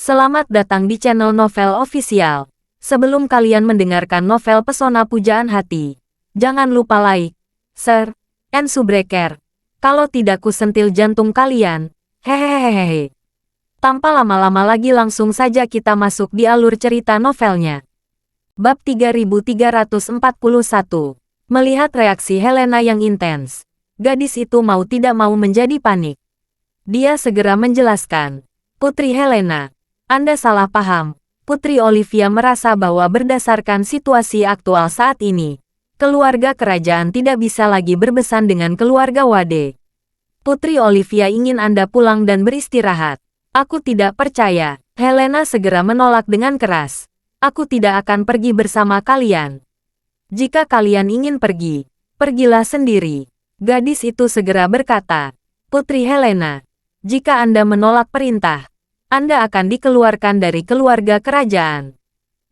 Selamat datang di channel Novel Official. Sebelum kalian mendengarkan novel Pesona Pujaan Hati, jangan lupa like, share, and subscribe. Kalau tidak ku sentil jantung kalian. Hehehehe. Tanpa lama-lama lagi langsung saja kita masuk di alur cerita novelnya. Bab 3341. Melihat reaksi Helena yang intens, gadis itu mau tidak mau menjadi panik. Dia segera menjelaskan, "Putri Helena, Anda salah paham." Putri Olivia merasa bahwa berdasarkan situasi aktual saat ini, keluarga kerajaan tidak bisa lagi berbesan dengan keluarga Wade. Putri Olivia ingin Anda pulang dan beristirahat. Aku tidak percaya. Helena segera menolak dengan keras. Aku tidak akan pergi bersama kalian. Jika kalian ingin pergi, pergilah sendiri. Gadis itu segera berkata, "Putri Helena, jika Anda menolak perintah, Anda akan dikeluarkan dari keluarga kerajaan.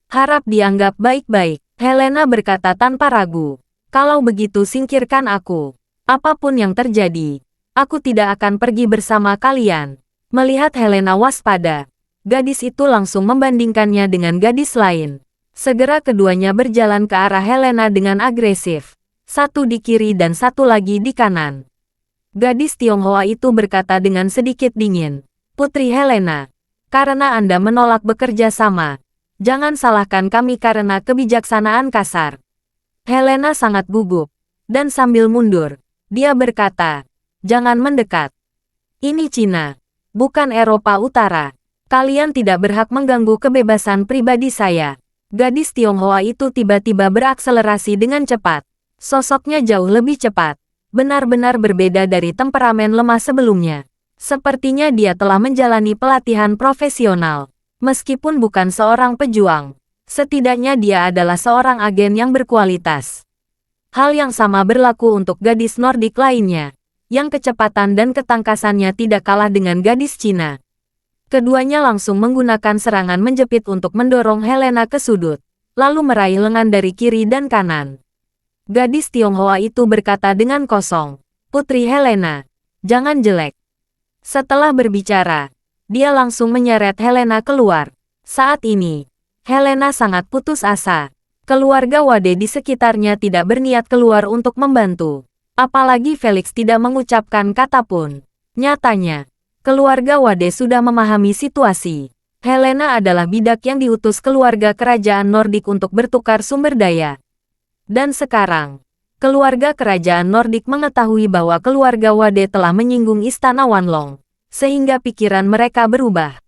Harap dianggap baik-baik." Helena berkata tanpa ragu, "Kalau begitu singkirkan aku. Apapun yang terjadi, aku tidak akan pergi bersama kalian." Melihat Helena waspada, gadis itu langsung membandingkannya dengan gadis lain. Segera keduanya berjalan ke arah Helena dengan agresif. Satu di kiri dan satu lagi di kanan. Gadis Tionghoa itu berkata dengan sedikit dingin, "Putri Helena, karena Anda menolak bekerja sama, jangan salahkan kami karena kebijaksanaan kasar." Helena sangat gugup, dan sambil mundur, dia berkata, "Jangan mendekat. Ini Cina, bukan Eropa Utara. Kalian tidak berhak mengganggu kebebasan pribadi saya." Gadis Tionghoa itu tiba-tiba berakselerasi dengan cepat. Sosoknya jauh lebih cepat, benar-benar berbeda dari temperamen lemah sebelumnya. Sepertinya dia telah menjalani pelatihan profesional. Meskipun bukan seorang pejuang, setidaknya dia adalah seorang agen yang berkualitas. Hal yang sama berlaku untuk gadis Nordik lainnya, yang kecepatan dan ketangkasannya tidak kalah dengan gadis Cina. Keduanya langsung menggunakan serangan menjepit untuk mendorong Helena ke sudut, lalu meraih lengan dari kiri dan kanan. Gadis Tionghoa itu berkata dengan kosong, "Putri Helena, jangan jelek." Setelah berbicara, dia langsung menyeret Helena keluar. Saat ini, Helena sangat putus asa. Keluarga Wade di sekitarnya tidak berniat keluar untuk membantu. Apalagi Felix tidak mengucapkan kata pun. Nyatanya, keluarga Wade sudah memahami situasi. Helena adalah bidak yang diutus keluarga kerajaan Nordik untuk bertukar sumber daya. Dan sekarang, keluarga kerajaan Nordik mengetahui bahwa keluarga Wade telah menyinggung istana Wanlong, sehingga pikiran mereka berubah.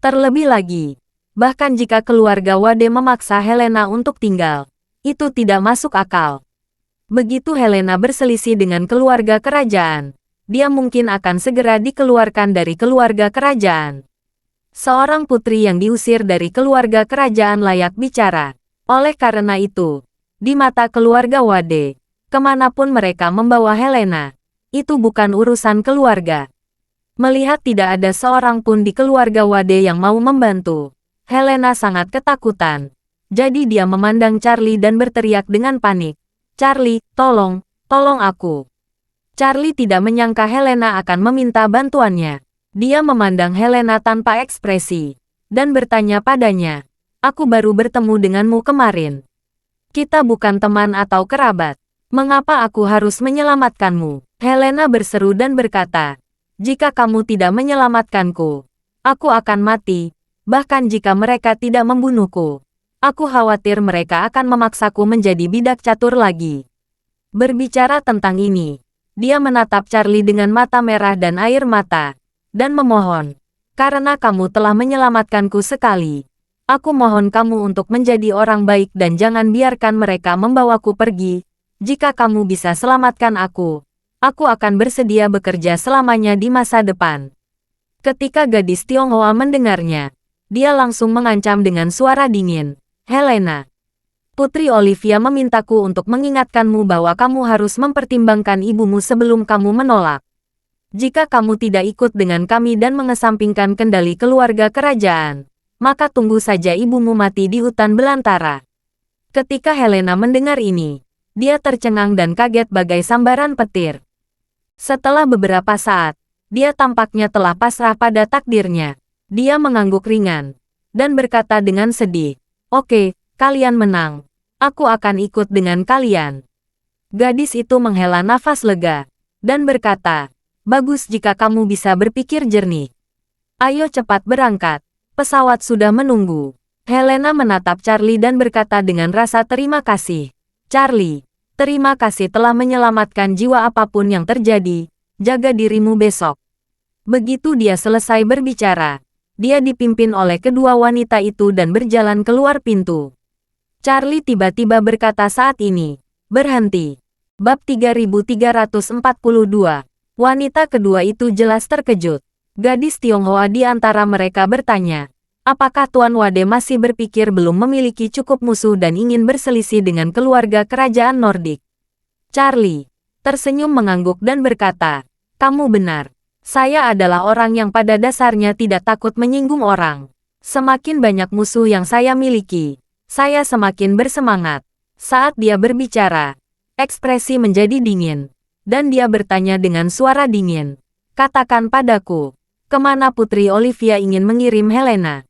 Terlebih lagi, bahkan jika keluarga Wade memaksa Helena untuk tinggal, itu tidak masuk akal. Begitu Helena berselisih dengan keluarga kerajaan, dia mungkin akan segera dikeluarkan dari keluarga kerajaan. Seorang putri yang diusir dari keluarga kerajaan layak bicara. Oleh karena itu, di mata keluarga Wade, kemanapun mereka membawa Helena, itu bukan urusan keluarga. Melihat tidak ada seorang pun di keluarga Wade yang mau membantu, Helena sangat ketakutan. Jadi dia memandang Charlie dan berteriak dengan panik, "Charlie, tolong aku." Charlie tidak menyangka Helena akan meminta bantuannya. Dia memandang Helena tanpa ekspresi, dan bertanya padanya, "Aku baru bertemu denganmu kemarin. Kita bukan teman atau kerabat. Mengapa aku harus menyelamatkanmu?" Helena berseru dan berkata, "Jika kamu tidak menyelamatkanku, aku akan mati. Bahkan jika mereka tidak membunuhku, aku khawatir mereka akan memaksaku menjadi bidak catur lagi." Berbicara tentang ini, dia menatap Charlie dengan mata merah dan air mata, dan memohon, "Karena kamu telah menyelamatkanku sekali, aku mohon kamu untuk menjadi orang baik dan jangan biarkan mereka membawaku pergi. Jika kamu bisa selamatkan aku akan bersedia bekerja selamanya di masa depan." Ketika gadis Tionghoa mendengarnya, dia langsung mengancam dengan suara dingin, "Helena, Putri Olivia memintaku untuk mengingatkanmu bahwa kamu harus mempertimbangkan ibumu sebelum kamu menolak. Jika kamu tidak ikut dengan kami dan mengesampingkan kendali keluarga kerajaan, maka tunggu saja ibumu mati di hutan belantara." Ketika Helena mendengar ini, dia tercengang dan kaget bagai sambaran petir. Setelah beberapa saat, dia tampaknya telah pasrah pada takdirnya. Dia mengangguk ringan dan berkata dengan sedih, "Oke, kalian menang. Aku akan ikut dengan kalian." Gadis itu menghela nafas lega dan berkata, "Bagus jika kamu bisa berpikir jernih. Ayo cepat berangkat. Pesawat sudah menunggu." Helena menatap Charlie dan berkata dengan rasa terima kasih. "Charlie, terima kasih telah menyelamatkan jiwa apapun yang terjadi. Jaga dirimu besok." Begitu dia selesai berbicara, dia dipimpin oleh kedua wanita itu dan berjalan keluar pintu. Charlie tiba-tiba berkata saat ini, "Berhenti." Bab 3342. Wanita kedua itu jelas terkejut. Gadis Tionghoa di antara mereka bertanya, apakah Tuan Wade masih berpikir belum memiliki cukup musuh dan ingin berselisih dengan keluarga kerajaan Nordik? Charlie tersenyum mengangguk dan berkata, "Kamu benar. Saya adalah orang yang pada dasarnya tidak takut menyinggung orang. Semakin banyak musuh yang saya miliki, saya semakin bersemangat." Saat dia berbicara, ekspresi menjadi dingin, dan dia bertanya dengan suara dingin, "Katakan padaku, kemana Putri Olivia ingin mengirim Helena?"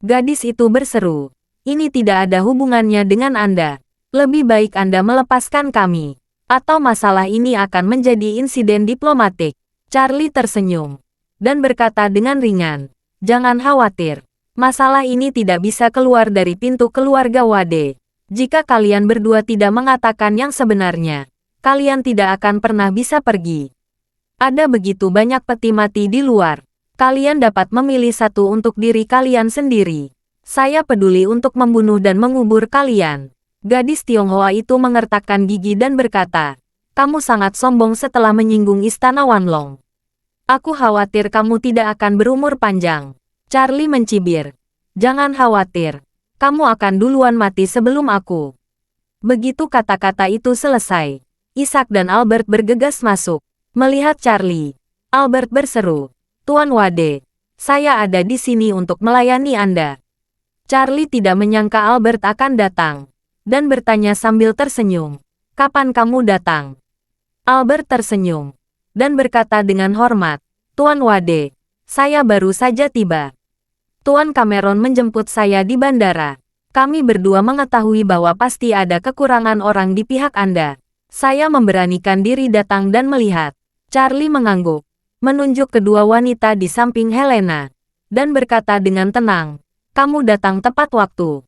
Gadis itu berseru, "Ini tidak ada hubungannya dengan Anda. Lebih baik Anda melepaskan kami, atau masalah ini akan menjadi insiden diplomatik." Charlie tersenyum dan berkata dengan ringan, "Jangan khawatir. Masalah ini tidak bisa keluar dari pintu keluarga Wade. Jika kalian berdua tidak mengatakan yang sebenarnya, kalian tidak akan pernah bisa pergi. Ada begitu banyak peti mati di luar. Kalian dapat memilih satu untuk diri kalian sendiri. Saya peduli untuk membunuh dan mengubur kalian." Gadis Tionghoa itu mengertakkan gigi dan berkata, "Kamu sangat sombong setelah menyinggung istana Wanlong. Aku khawatir kamu tidak akan berumur panjang." Charlie mencibir, "Jangan khawatir. Kamu akan duluan mati sebelum aku." Begitu kata-kata itu selesai, Isaac dan Albert bergegas masuk. Melihat Charlie, Albert berseru, "Tuan Wade, saya ada di sini untuk melayani Anda." Charlie tidak menyangka Albert akan datang, dan bertanya sambil tersenyum, "Kapan kamu datang?" Albert tersenyum dan berkata dengan hormat, "Tuan Wade, saya baru saja tiba. Tuan Cameron menjemput saya di bandara. Kami berdua mengetahui bahwa pasti ada kekurangan orang di pihak Anda. Saya memberanikan diri datang dan melihat." Charlie mengangguk, menunjuk kedua wanita di samping Helena, dan berkata dengan tenang, "Kamu datang tepat waktu.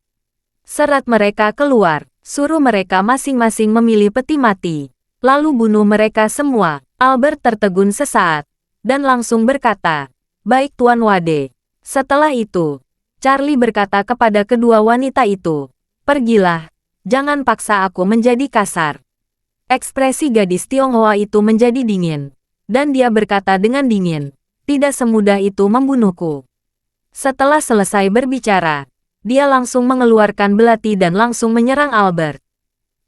Seret mereka keluar, suruh mereka masing-masing memilih peti mati, lalu bunuh mereka semua." Albert tertegun sesaat, dan langsung berkata, "Baik Tuan Wade." Setelah itu, Charlie berkata kepada kedua wanita itu, "Pergilah, jangan paksa aku menjadi kasar." Ekspresi gadis Tionghoa itu menjadi dingin, dan dia berkata dengan dingin, "Tidak semudah itu membunuhku." Setelah selesai berbicara, dia langsung mengeluarkan belati dan langsung menyerang Albert.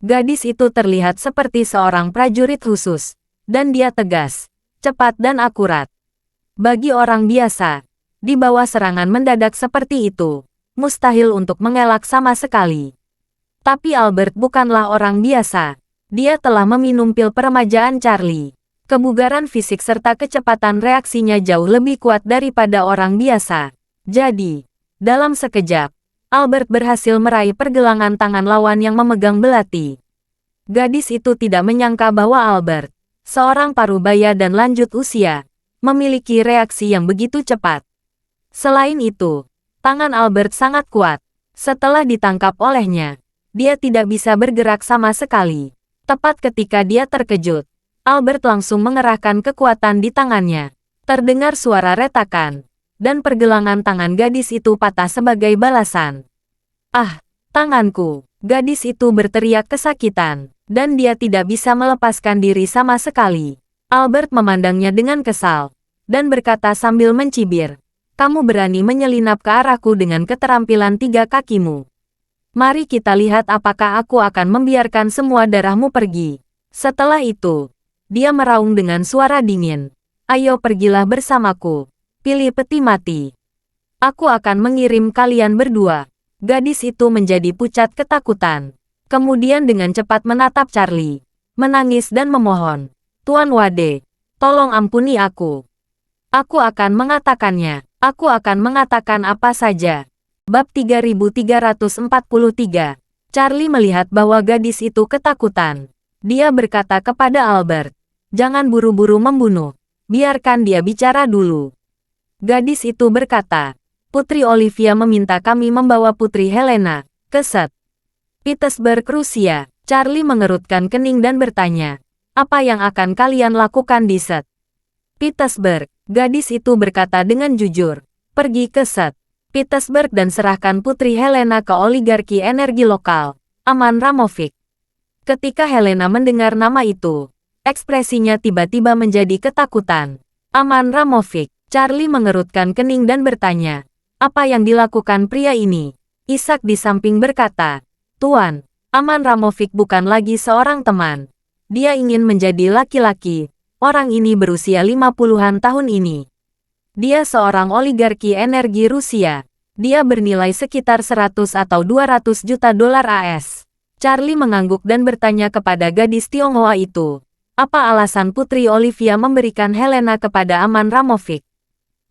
Gadis itu terlihat seperti seorang prajurit khusus, dan dia tegas, cepat dan akurat. Bagi orang biasa, di bawah serangan mendadak seperti itu, mustahil untuk mengelak sama sekali. Tapi Albert bukanlah orang biasa. Dia telah meminum pil peremajaan Charlie. Kebugaran fisik serta kecepatan reaksinya jauh lebih kuat daripada orang biasa. Jadi, dalam sekejap, Albert berhasil meraih pergelangan tangan lawan yang memegang belati. Gadis itu tidak menyangka bahwa Albert, seorang parubaya dan lanjut usia, memiliki reaksi yang begitu cepat. Selain itu, tangan Albert sangat kuat. Setelah ditangkap olehnya, dia tidak bisa bergerak sama sekali. Tepat ketika dia terkejut, Albert langsung mengerahkan kekuatan di tangannya. Terdengar suara retakan, dan pergelangan tangan gadis itu patah sebagai balasan. "Ah, tanganku!" Gadis itu berteriak kesakitan, dan dia tidak bisa melepaskan diri sama sekali. Albert memandangnya dengan kesal, dan berkata sambil mencibir, "Kamu berani menyelinap ke arahku dengan keterampilan 3 kakimu. Mari kita lihat apakah aku akan membiarkan semua darahmu pergi." Setelah itu, dia meraung dengan suara dingin, "Ayo pergilah bersamaku. Pilih peti mati. Aku akan mengirim kalian berdua." Gadis itu menjadi pucat ketakutan. Kemudian dengan cepat menatap Charlie, menangis dan memohon, "Tuan Wade, tolong ampuni aku. Aku akan mengatakannya." Aku akan mengatakan apa saja. Bab 3343. Charlie melihat bahwa gadis itu ketakutan. Dia berkata kepada Albert, "Jangan buru-buru membunuh. Biarkan dia bicara dulu." Gadis itu berkata, "Putri Olivia meminta kami membawa Putri Helena ke St. Petersburg, Rusia." Charlie mengerutkan kening dan bertanya, "Apa yang akan kalian lakukan di St. Petersburg?" Gadis itu berkata dengan jujur, "Pergi ke St. Petersburg dan serahkan Putri Helena ke oligarki energi lokal, Aman Ramovic." Ketika Helena mendengar nama itu, ekspresinya tiba-tiba menjadi ketakutan. Aman Ramovic. Charlie mengerutkan kening dan bertanya, "Apa yang dilakukan pria ini?" Ishak di samping berkata, "Tuan, Aman Ramovic bukan lagi seorang teman. Dia ingin menjadi laki-laki. Orang ini berusia 50-an tahun ini. Dia seorang oligarki energi Rusia. Dia bernilai sekitar 100 atau 200 juta dolar AS. Charlie mengangguk dan bertanya kepada gadis Tionghoa itu, "Apa alasan Putri Olivia memberikan Helena kepada Aman Ramovic?"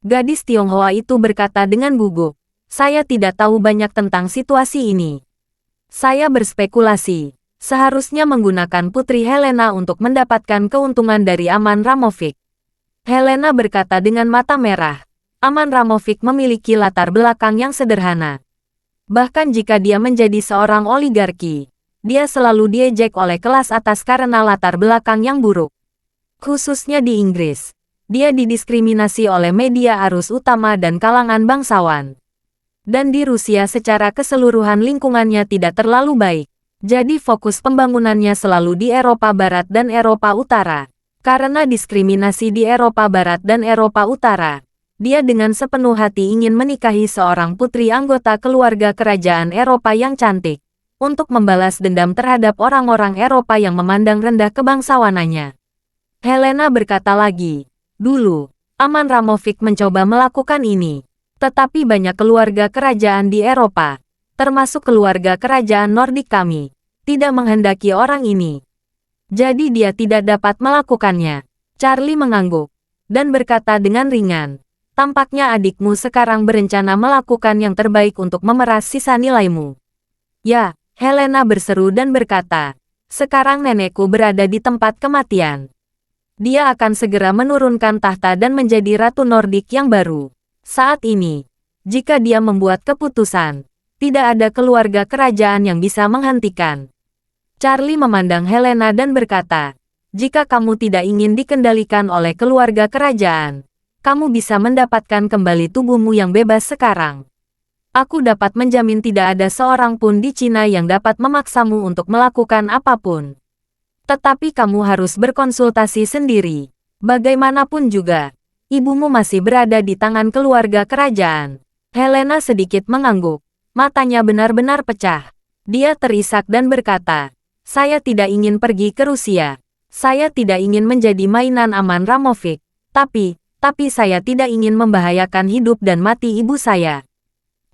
Gadis Tionghoa itu berkata dengan gugup, "Saya tidak tahu banyak tentang situasi ini. Saya berspekulasi. Seharusnya menggunakan Putri Helena untuk mendapatkan keuntungan dari Aman Ramovic." Helena berkata dengan mata merah, "Aman Ramovic memiliki latar belakang yang sederhana. Bahkan jika dia menjadi seorang oligarki, dia selalu diejek oleh kelas atas karena latar belakang yang buruk. Khususnya di Inggris, dia didiskriminasi oleh media arus utama dan kalangan bangsawan. Dan di Rusia secara keseluruhan lingkungannya tidak terlalu baik. Jadi fokus pembangunannya selalu di Eropa Barat dan Eropa Utara. Karena diskriminasi di Eropa Barat dan Eropa Utara, dia dengan sepenuh hati ingin menikahi seorang putri anggota keluarga kerajaan Eropa yang cantik, untuk membalas dendam terhadap orang-orang Eropa yang memandang rendah kebangsawanannya." Helena berkata lagi, "Dulu, Aman Ramovic mencoba melakukan ini. Tetapi banyak keluarga kerajaan di Eropa, termasuk keluarga kerajaan Nordik kami, tidak menghendaki orang ini. Jadi dia tidak dapat melakukannya." Charlie mengangguk dan berkata dengan ringan, "Tampaknya adikmu sekarang berencana melakukan yang terbaik untuk memeras sisa nilaimu." "Ya," Helena berseru dan berkata, "sekarang nenekku berada di tempat kematian. Dia akan segera menurunkan tahta dan menjadi Ratu Nordik yang baru. Saat ini, jika dia membuat keputusan, tidak ada keluarga kerajaan yang bisa menghentikan." Charlie memandang Helena dan berkata, "Jika kamu tidak ingin dikendalikan oleh keluarga kerajaan, kamu bisa mendapatkan kembali tubuhmu yang bebas sekarang. Aku dapat menjamin tidak ada seorang pun di Cina yang dapat memaksamu untuk melakukan apapun. Tetapi kamu harus berkonsultasi sendiri. Bagaimanapun juga, ibumu masih berada di tangan keluarga kerajaan." Helena sedikit mengangguk. Matanya benar-benar pecah. Dia terisak dan berkata, "Saya tidak ingin pergi ke Rusia. Saya tidak ingin menjadi mainan Aman Ramovic. Tapi saya tidak ingin membahayakan hidup dan mati ibu saya."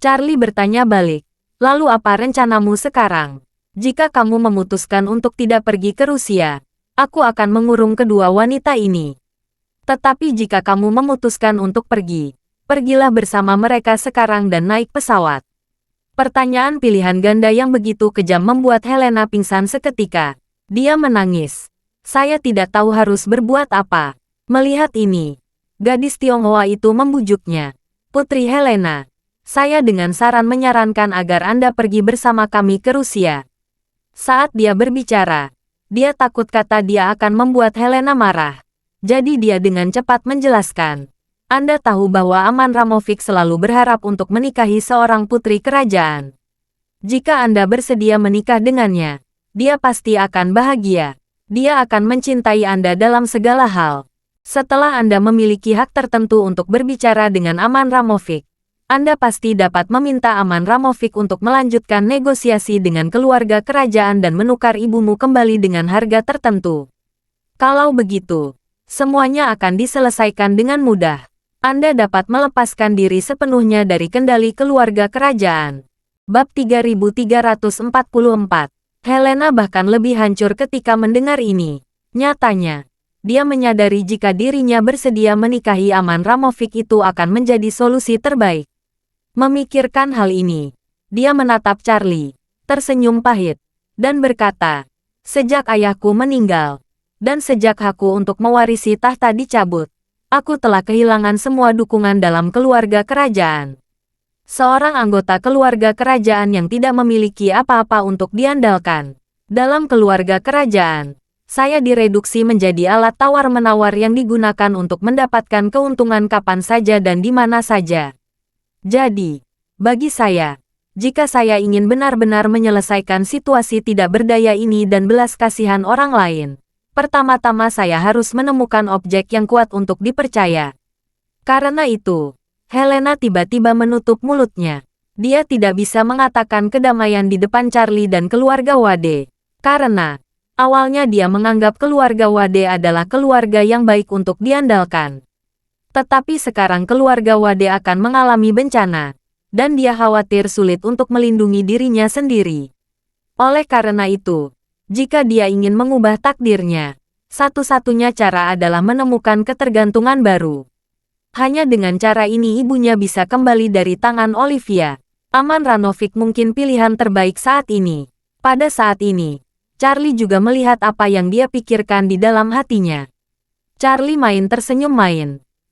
Charlie bertanya balik, "Lalu apa rencanamu sekarang? Jika kamu memutuskan untuk tidak pergi ke Rusia, aku akan mengurung kedua wanita ini. Tetapi jika kamu memutuskan untuk pergi, pergilah bersama mereka sekarang dan naik pesawat." Pertanyaan pilihan ganda yang begitu kejam membuat Helena pingsan seketika. Dia menangis. "Saya tidak tahu harus berbuat apa." Melihat ini, gadis Tionghoa itu membujuknya, "Putri Helena, saya dengan saran menyarankan agar Anda pergi bersama kami ke Rusia." Saat dia berbicara, dia takut kata dia akan membuat Helena marah. Jadi dia dengan cepat menjelaskan, "Anda tahu bahwa Aman Ramovic selalu berharap untuk menikahi seorang putri kerajaan. Jika Anda bersedia menikah dengannya, dia pasti akan bahagia. Dia akan mencintai Anda dalam segala hal. Setelah Anda memiliki hak tertentu untuk berbicara dengan Aman Ramovic, Anda pasti dapat meminta Aman Ramovic untuk melanjutkan negosiasi dengan keluarga kerajaan dan menukar ibumu kembali dengan harga tertentu. Kalau begitu, semuanya akan diselesaikan dengan mudah. Anda dapat melepaskan diri sepenuhnya dari kendali keluarga kerajaan." Bab 3344. Helena bahkan lebih hancur ketika mendengar ini. Nyatanya, Dia menyadari jika dirinya bersedia menikahi Aman Ramovic itu akan menjadi solusi terbaik. Memikirkan hal ini, dia menatap Charlie, tersenyum pahit, dan berkata, "Sejak ayahku meninggal, dan sejak hakku untuk mewarisi tahta dicabut, aku telah kehilangan semua dukungan dalam keluarga kerajaan. Seorang anggota keluarga kerajaan yang tidak memiliki apa-apa untuk diandalkan. Dalam keluarga kerajaan, saya direduksi menjadi alat tawar-menawar yang digunakan untuk mendapatkan keuntungan kapan saja dan di mana saja. Jadi, bagi saya, jika saya ingin benar-benar menyelesaikan situasi tidak berdaya ini dan belas kasihan orang lain, pertama-tama saya harus menemukan objek yang kuat untuk dipercaya." Karena itu, Helena tiba-tiba menutup mulutnya. Dia tidak bisa mengatakan kedamaian di depan Charlie dan keluarga Wade. Karena awalnya dia menganggap keluarga Wade adalah keluarga yang baik untuk diandalkan. Tetapi sekarang keluarga Wade akan mengalami bencana, dan dia khawatir sulit untuk melindungi dirinya sendiri. Oleh karena itu, jika dia ingin mengubah takdirnya, satu-satunya cara adalah menemukan ketergantungan baru. Hanya dengan cara ini ibunya bisa kembali dari tangan Olivia. Aman Ramovic mungkin pilihan terbaik saat ini. Pada saat ini, Charlie juga melihat apa yang dia pikirkan di dalam hatinya. Charlie tersenyum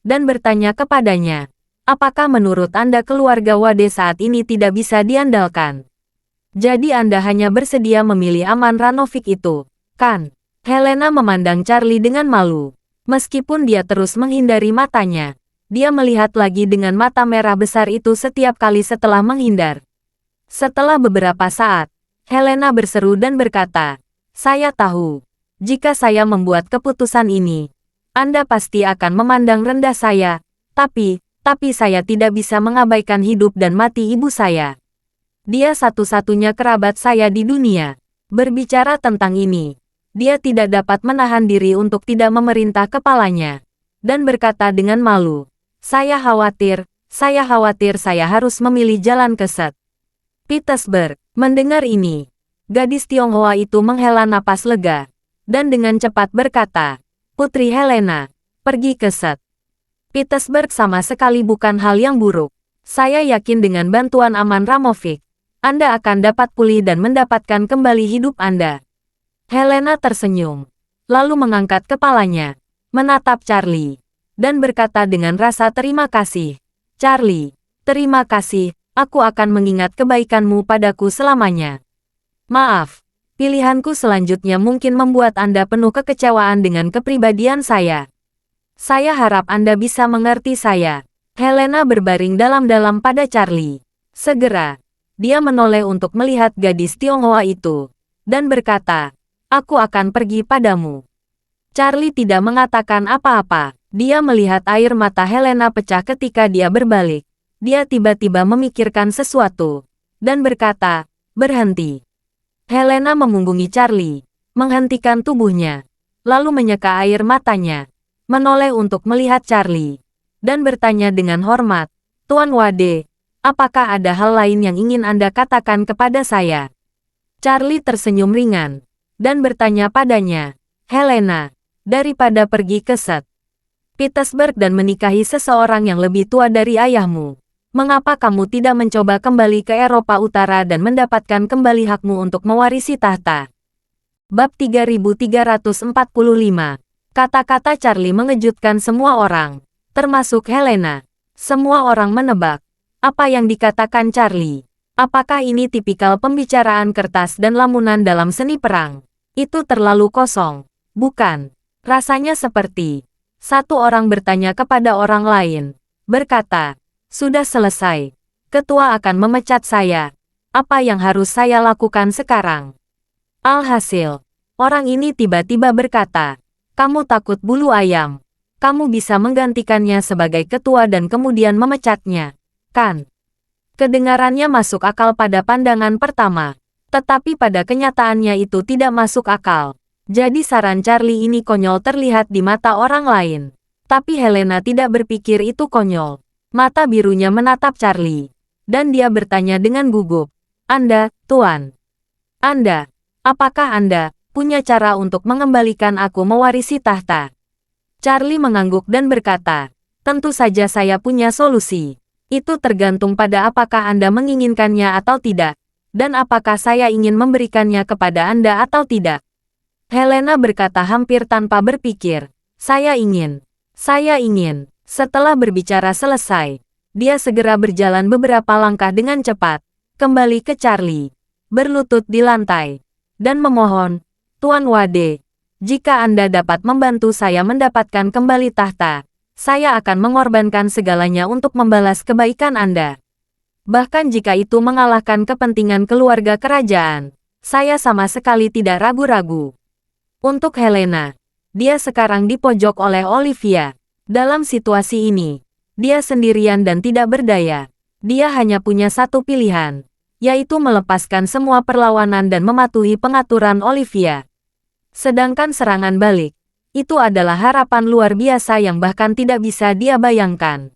dan bertanya kepadanya, "Apakah menurut Anda keluarga Wade saat ini tidak bisa diandalkan? Jadi Anda hanya bersedia memilih Aman Ramovic itu, kan?" Helena memandang Charlie dengan malu. Meskipun dia terus menghindari matanya, dia melihat lagi dengan mata merah besar itu setiap kali setelah menghindar. Setelah beberapa saat, Helena berseru dan berkata, "Saya tahu, jika saya membuat keputusan ini, Anda pasti akan memandang rendah saya, tapi saya tidak bisa mengabaikan hidup dan mati ibu saya. Dia satu-satunya kerabat saya di dunia." Berbicara tentang ini, dia tidak dapat menahan diri untuk tidak memerintah kepalanya, dan berkata dengan malu, saya khawatir saya harus memilih jalan keset." Petersburg. Mendengar ini, gadis Tionghoa itu menghela napas lega, dan dengan cepat berkata, "Putri Helena, pergi ke Set. Petersburg sama sekali bukan hal yang buruk. Saya yakin dengan bantuan Aman Ramovic, Anda akan dapat pulih dan mendapatkan kembali hidup Anda." Helena tersenyum, lalu mengangkat kepalanya, menatap Charlie, dan berkata dengan rasa terima kasih, "Charlie, terima kasih, aku akan mengingat kebaikanmu padaku selamanya. Maaf, pilihanku selanjutnya mungkin membuat Anda penuh kekecewaan dengan kepribadian saya. Saya harap Anda bisa mengerti saya." Helena berbaring dalam-dalam pada Charlie. Segera, dia menoleh untuk melihat gadis Tionghoa itu, dan berkata, "Aku akan pergi padamu." Charlie tidak mengatakan apa-apa. Dia melihat air mata Helena pecah ketika dia berbalik. Dia tiba-tiba memikirkan sesuatu, dan berkata, "Berhenti." Helena memunggungi Charlie, menghentikan tubuhnya, lalu menyeka air matanya, menoleh untuk melihat Charlie, dan bertanya dengan hormat, "Tuan Wade, apakah ada hal lain yang ingin Anda katakan kepada saya?" Charlie tersenyum ringan, dan bertanya padanya, "Helena, daripada pergi ke Set. Petersburg dan menikahi seseorang yang lebih tua dari ayahmu, mengapa kamu tidak mencoba kembali ke Eropa Utara dan mendapatkan kembali hakmu untuk mewarisi tahta?" Bab 3345. Kata-kata Charlie mengejutkan semua orang, termasuk Helena. Semua orang menebak, apa yang dikatakan Charlie. Apakah ini tipikal pembicaraan kertas dan lamunan dalam seni perang? Itu terlalu kosong, bukan? Rasanya seperti satu orang bertanya kepada orang lain, berkata, "Sudah selesai. Ketua akan memecat saya. Apa yang harus saya lakukan sekarang?" Alhasil, orang ini tiba-tiba berkata, "Kamu takut bulu ayam. Kamu bisa menggantikannya sebagai ketua dan kemudian memecatnya, kan?" Kedengarannya masuk akal pada pandangan pertama, tetapi pada kenyataannya itu tidak masuk akal. Jadi saran Charlie ini konyol terlihat di mata orang lain. Tapi Helena tidak berpikir itu konyol. Mata birunya menatap Charlie, dan dia bertanya dengan gugup, "Anda, Tuan. Apakah Anda punya cara untuk mengembalikan aku mewarisi tahta?" Charlie mengangguk dan berkata, tentu saja saya punya solusi. Itu tergantung pada apakah Anda menginginkannya atau tidak, dan apakah saya ingin memberikannya kepada Anda atau tidak. Helena berkata hampir tanpa berpikir, saya ingin. Setelah berbicara selesai, dia segera berjalan beberapa langkah dengan cepat, kembali ke Charlie, berlutut di lantai, dan memohon, Tuan Wade, jika Anda dapat membantu saya mendapatkan kembali tahta, saya akan mengorbankan segalanya untuk membalas kebaikan Anda. Bahkan jika itu mengalahkan kepentingan keluarga kerajaan, saya sama sekali tidak ragu-ragu. Untuk Helena, dia sekarang dipojok oleh Olivia. Dalam situasi ini, dia sendirian dan tidak berdaya. Dia hanya punya satu pilihan, yaitu melepaskan semua perlawanan dan mematuhi pengaturan Olivia. Sedangkan serangan balik, itu adalah harapan luar biasa yang bahkan tidak bisa dia bayangkan.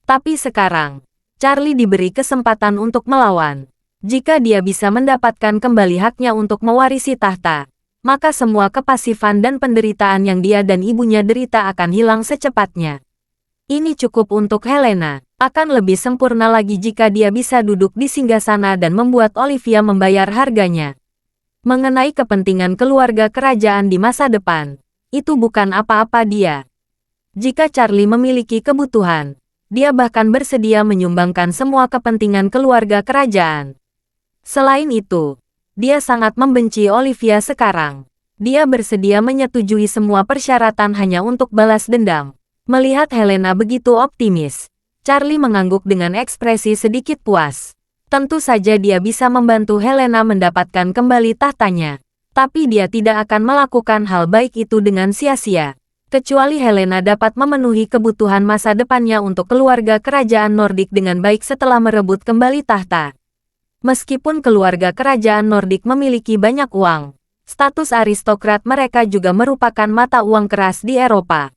Tapi sekarang, Charlie diberi kesempatan untuk melawan. Jika dia bisa mendapatkan kembali haknya untuk mewarisi tahta, maka semua kepasifan dan penderitaan yang dia dan ibunya derita akan hilang secepatnya. Ini cukup untuk Helena. Akan lebih sempurna lagi jika dia bisa duduk di singgasana dan membuat Olivia membayar harganya. Mengenai kepentingan keluarga kerajaan di masa depan, itu bukan apa-apa dia. Jika Charlie memiliki kebutuhan, dia bahkan bersedia menyumbangkan semua kepentingan keluarga kerajaan. Selain itu, dia sangat membenci Olivia sekarang. Dia bersedia menyetujui semua persyaratan hanya untuk balas dendam. Melihat Helena begitu optimis, Charlie mengangguk dengan ekspresi sedikit puas. Tentu saja dia bisa membantu Helena mendapatkan kembali tahtanya. Tapi dia tidak akan melakukan hal baik itu dengan sia-sia. Kecuali Helena dapat memenuhi kebutuhan masa depannya untuk keluarga kerajaan Nordik dengan baik setelah merebut kembali tahta. Meskipun keluarga kerajaan Nordik memiliki banyak uang, status aristokrat mereka juga merupakan mata uang keras di Eropa.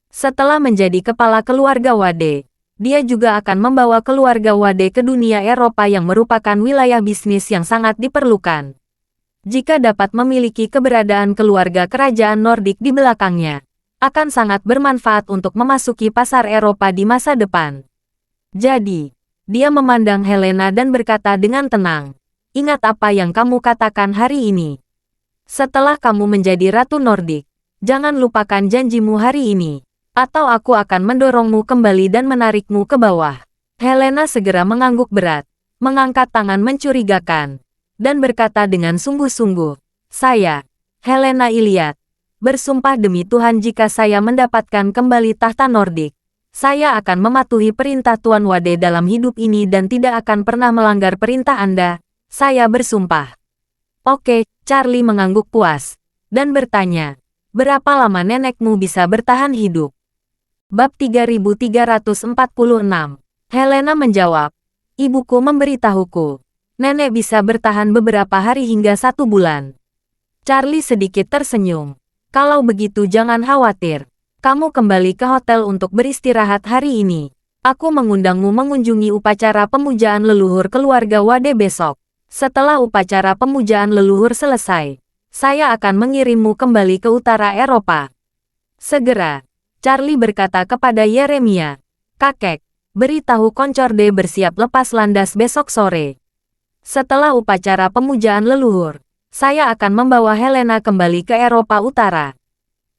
Setelah menjadi kepala keluarga Wade, dia juga akan membawa keluarga Wade ke dunia Eropa yang merupakan wilayah bisnis yang sangat diperlukan. Jika dapat memiliki keberadaan keluarga kerajaan Nordik di belakangnya, akan sangat bermanfaat untuk memasuki pasar Eropa di masa depan. Jadi, dia memandang Helena dan berkata dengan tenang, ingat apa yang kamu katakan hari ini. Setelah kamu menjadi Ratu Nordik, jangan lupakan janjimu hari ini, atau aku akan mendorongmu kembali dan menarikmu ke bawah. Helena segera mengangguk berat, mengangkat tangan mencurigakan, dan berkata dengan sungguh-sungguh, saya, Helena Iliad, bersumpah demi Tuhan jika saya mendapatkan kembali tahta Nordik, saya akan mematuhi perintah Tuan Wade dalam hidup ini dan tidak akan pernah melanggar perintah Anda. Saya bersumpah. Oke, Charlie mengangguk puas, dan bertanya, berapa lama nenekmu bisa bertahan hidup? Bab 3346. Helena menjawab, ibuku memberitahuku, nenek bisa bertahan beberapa hari hingga 1 bulan. Charlie sedikit tersenyum. Kalau begitu jangan khawatir. Kamu kembali ke hotel untuk beristirahat hari ini. Aku mengundangmu mengunjungi upacara pemujaan leluhur keluarga Wade besok. Setelah upacara pemujaan leluhur selesai, saya akan mengirimmu kembali ke utara Eropa. Segera, Charlie berkata kepada Yeremia, kakek, beritahu Koncorde bersiap lepas landas besok sore. Setelah upacara pemujaan leluhur, saya akan membawa Helena kembali ke Eropa Utara.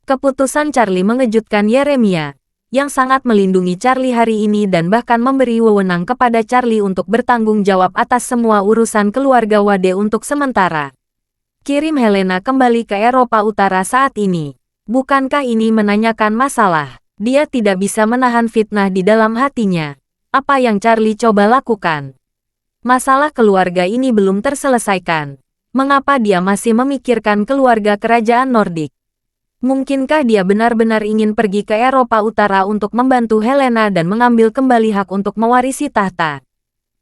Keputusan Charlie mengejutkan Yeremia, yang sangat melindungi Charlie hari ini dan bahkan memberi wewenang kepada Charlie untuk bertanggung jawab atas semua urusan keluarga Wade untuk sementara. Kirim Helena kembali ke Eropa Utara saat ini. Bukankah ini menanyakan masalah? Dia tidak bisa menahan fitnah di dalam hatinya. Apa yang Charlie coba lakukan? Masalah keluarga ini belum terselesaikan. Mengapa dia masih memikirkan keluarga kerajaan Nordik? Mungkinkah dia benar-benar ingin pergi ke Eropa Utara untuk membantu Helena dan mengambil kembali hak untuk mewarisi tahta?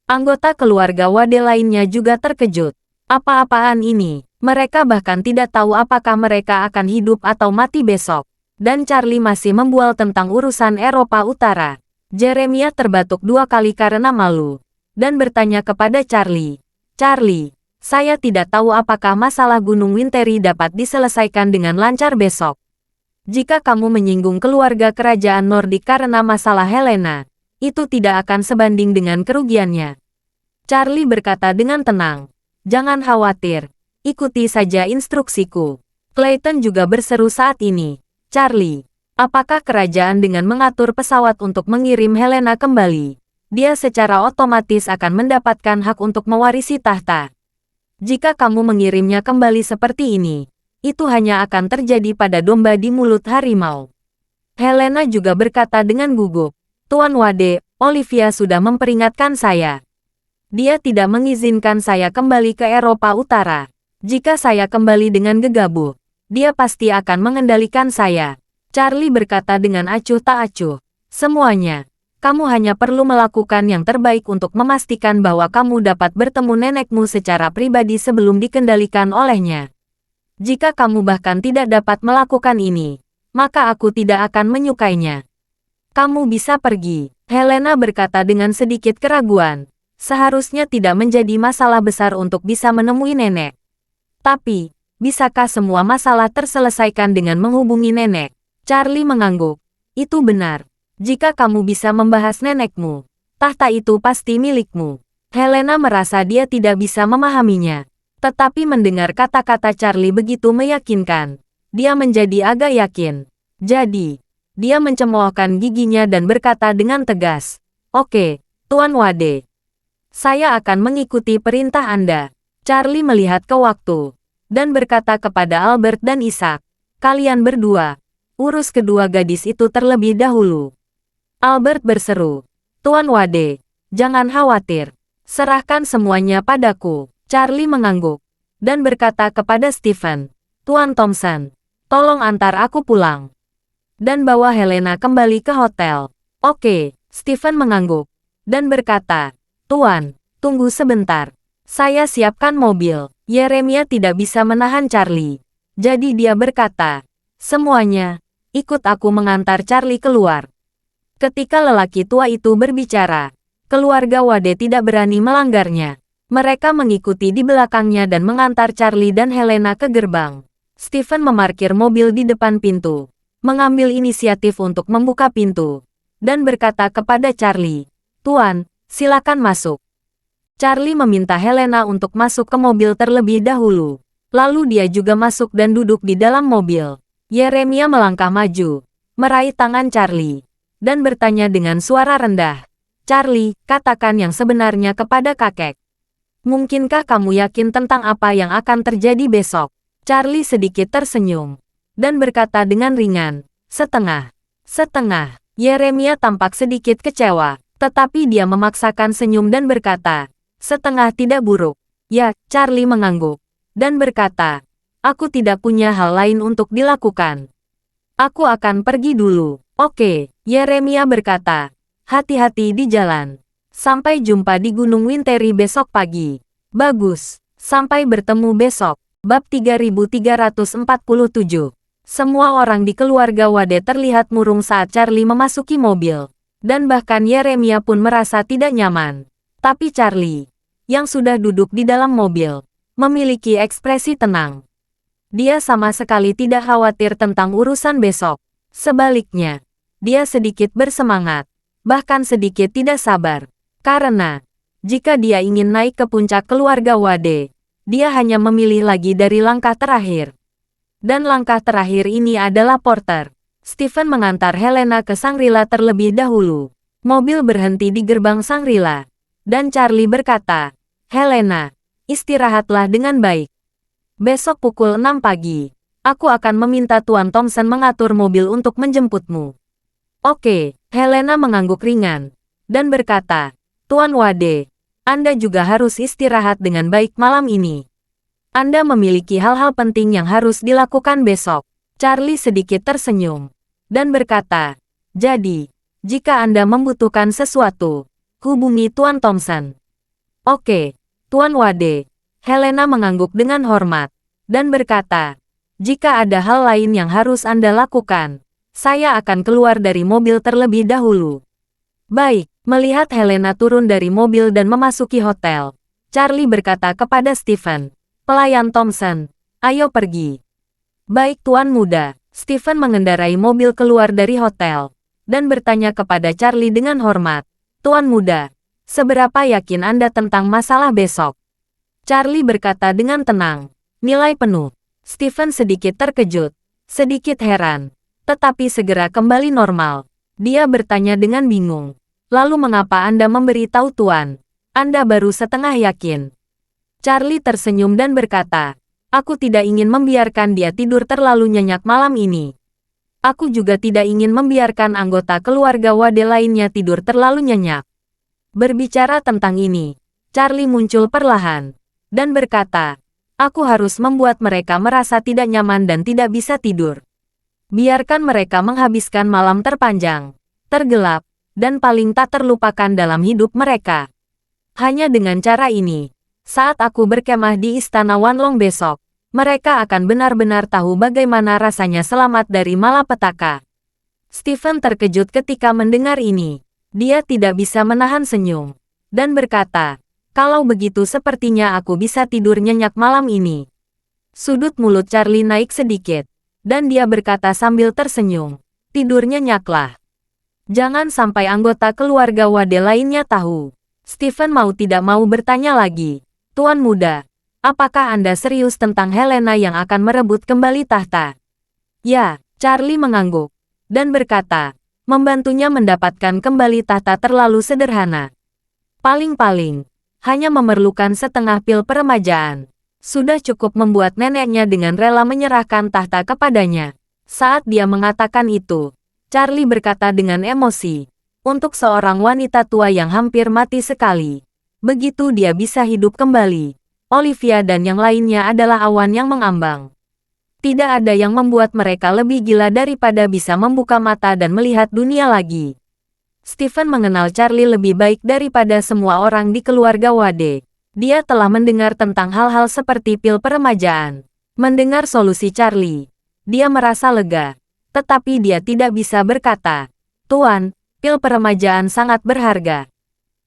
Anggota keluarga Wade lainnya juga terkejut. Apa-apaan ini? Mereka bahkan tidak tahu apakah mereka akan hidup atau mati besok. Dan Charlie masih membual tentang urusan Eropa Utara. Yeremia terbatuk 2 kali karena malu, dan bertanya kepada Charlie, Charlie, saya tidak tahu apakah masalah Gunung Winteri dapat diselesaikan dengan lancar besok. Jika kamu menyinggung keluarga kerajaan Nordik karena masalah Helena, itu tidak akan sebanding dengan kerugiannya. Charlie berkata dengan tenang. Jangan khawatir, ikuti saja instruksiku. Clayton juga berseru saat ini. Charlie, apakah kerajaan dengan mengatur pesawat untuk mengirim Helena kembali? Dia secara otomatis akan mendapatkan hak untuk mewarisi tahta. Jika kamu mengirimnya kembali seperti ini, itu hanya akan terjadi pada domba di mulut harimau. Helena juga berkata dengan gugup. Tuan Wade, Olivia sudah memperingatkan saya. Dia tidak mengizinkan saya kembali ke Eropa Utara. Jika saya kembali dengan gegabah, dia pasti akan mengendalikan saya. Charlie berkata dengan acuh tak acuh. Semuanya, kamu hanya perlu melakukan yang terbaik untuk memastikan bahwa kamu dapat bertemu nenekmu secara pribadi sebelum dikendalikan olehnya. Jika kamu bahkan tidak dapat melakukan ini, maka aku tidak akan menyukainya. Kamu bisa pergi, Helena berkata dengan sedikit keraguan. Seharusnya tidak menjadi masalah besar untuk bisa menemui nenek. Tapi, bisakah semua masalah terselesaikan dengan menghubungi nenek? Charlie mengangguk. Itu benar. Jika kamu bisa membahas nenekmu, tahta itu pasti milikmu. Helena merasa dia tidak bisa memahaminya. Tetapi mendengar kata-kata Charlie begitu meyakinkan, dia menjadi agak yakin. Jadi, dia mencemoohkan giginya dan berkata dengan tegas, "Oke, Tuan Wade. Saya akan mengikuti perintah Anda." Charlie melihat ke waktu, dan berkata kepada Albert dan Isaac, "Kalian berdua, urus kedua gadis itu terlebih dahulu." Albert berseru, "Tuan Wade, jangan khawatir. Serahkan semuanya padaku." Charlie mengangguk, dan berkata kepada Stephen, "Tuan Thompson, tolong antar aku pulang. Dan bawa Helena kembali ke hotel." "Oke," Stephen mengangguk, dan berkata, "Tuan, tunggu sebentar. Saya siapkan mobil." Yeremia tidak bisa menahan Charlie. Jadi dia berkata, "Semuanya, ikut aku mengantar Charlie keluar." Ketika lelaki tua itu berbicara, keluarga Wade tidak berani melanggarnya. Mereka mengikuti di belakangnya dan mengantar Charlie dan Helena ke gerbang. Stephen memarkir mobil di depan pintu, mengambil inisiatif untuk membuka pintu, dan berkata kepada Charlie, "Tuan, silakan masuk." Charlie meminta Helena untuk masuk ke mobil terlebih dahulu. Lalu dia juga masuk dan duduk di dalam mobil. Yeremia melangkah maju, meraih tangan Charlie, dan bertanya dengan suara rendah, "Charlie, katakan yang sebenarnya kepada kakek. Mungkinkah kamu yakin tentang apa yang akan terjadi besok?" Charlie sedikit tersenyum, dan berkata dengan ringan, "Setengah." "Setengah." Yeremia tampak sedikit kecewa, tetapi dia memaksakan senyum dan berkata, "Setengah tidak buruk." "Ya," Charlie mengangguk, dan berkata, "Aku tidak punya hal lain untuk dilakukan. Aku akan pergi dulu." "Oke," Yeremia berkata, "hati-hati di jalan. Sampai jumpa di Gunung Winteri besok pagi." "Bagus, sampai bertemu besok." Bab 3347. Semua orang di keluarga Wade terlihat murung saat Charlie memasuki mobil, dan bahkan Yeremia pun merasa tidak nyaman. Tapi Charlie, yang sudah duduk di dalam mobil, memiliki ekspresi tenang. Dia sama sekali tidak khawatir tentang urusan besok. Sebaliknya, dia sedikit bersemangat, bahkan sedikit tidak sabar. Karena, jika dia ingin naik ke puncak keluarga Wade, dia hanya memilih lagi dari langkah terakhir. Dan langkah terakhir ini adalah Porter. Stephen mengantar Helena ke Shangri-La terlebih dahulu. Mobil berhenti di gerbang Shangri-La. Dan Charlie berkata, "Helena, istirahatlah dengan baik. Besok pukul 6 pagi, aku akan meminta Tuan Thompson mengatur mobil untuk menjemputmu." "Oke," Helena mengangguk ringan, dan berkata, "Tuan Wade, Anda juga harus istirahat dengan baik malam ini. Anda memiliki hal-hal penting yang harus dilakukan besok." Charlie sedikit tersenyum, dan berkata, "Jadi, jika Anda membutuhkan sesuatu, hubungi Tuan Thompson." "Oke, Tuan Wade." Helena mengangguk dengan hormat, dan berkata, "Jika ada hal lain yang harus Anda lakukan, saya akan keluar dari mobil terlebih dahulu." "Baik." Melihat Helena turun dari mobil dan memasuki hotel, Charlie berkata kepada Stephen, "Pelayan Thompson, ayo pergi." "Baik Tuan Muda." Stephen mengendarai mobil keluar dari hotel dan bertanya kepada Charlie dengan hormat, "Tuan muda, seberapa yakin Anda tentang masalah besok?" Charlie berkata dengan tenang, "Nilai penuh." Stephen sedikit terkejut, sedikit heran, tetapi segera kembali normal. Dia bertanya dengan bingung, "Lalu mengapa Anda memberitahu Tuan? Anda baru setengah yakin." Charlie tersenyum dan berkata, "Aku tidak ingin membiarkan dia tidur terlalu nyenyak malam ini. Aku juga tidak ingin membiarkan anggota keluarga Wade lainnya tidur terlalu nyenyak." Berbicara tentang ini, Charlie muncul perlahan dan berkata, "Aku harus membuat mereka merasa tidak nyaman dan tidak bisa tidur. Biarkan mereka menghabiskan malam terpanjang, tergelap, dan paling tak terlupakan dalam hidup mereka. Hanya dengan cara ini, saat aku berkemah di Istana Wanlong besok, mereka akan benar-benar tahu bagaimana rasanya selamat dari malapetaka." Stephen terkejut ketika mendengar ini. Dia tidak bisa menahan senyum dan berkata, "Kalau begitu sepertinya aku bisa tidur nyenyak malam ini." Sudut mulut Charlie naik sedikit, dan dia berkata sambil tersenyum, "Tidur nyenyaklah. Jangan sampai anggota keluarga Wade lainnya tahu." Stephen mau tidak mau bertanya lagi, "Tuan muda, apakah Anda serius tentang Helena yang akan merebut kembali tahta?" "Ya," Charlie mengangguk dan berkata, "membantunya mendapatkan kembali tahta terlalu sederhana. Paling-paling, hanya memerlukan setengah pil peremajaan. Sudah cukup membuat neneknya dengan rela menyerahkan tahta kepadanya." Saat dia mengatakan itu, Charlie berkata dengan emosi, "Untuk seorang wanita tua yang hampir mati sekali, begitu dia bisa hidup kembali, Olivia dan yang lainnya adalah awan yang mengambang. Tidak ada yang membuat mereka lebih gila daripada bisa membuka mata dan melihat dunia lagi." Stephen mengenal Charlie lebih baik daripada semua orang di keluarga Wade. Dia telah mendengar tentang hal-hal seperti pil peremajaan. Mendengar solusi Charlie, dia merasa lega. Tetapi dia tidak bisa berkata, "Tuan, pil peremajaan sangat berharga.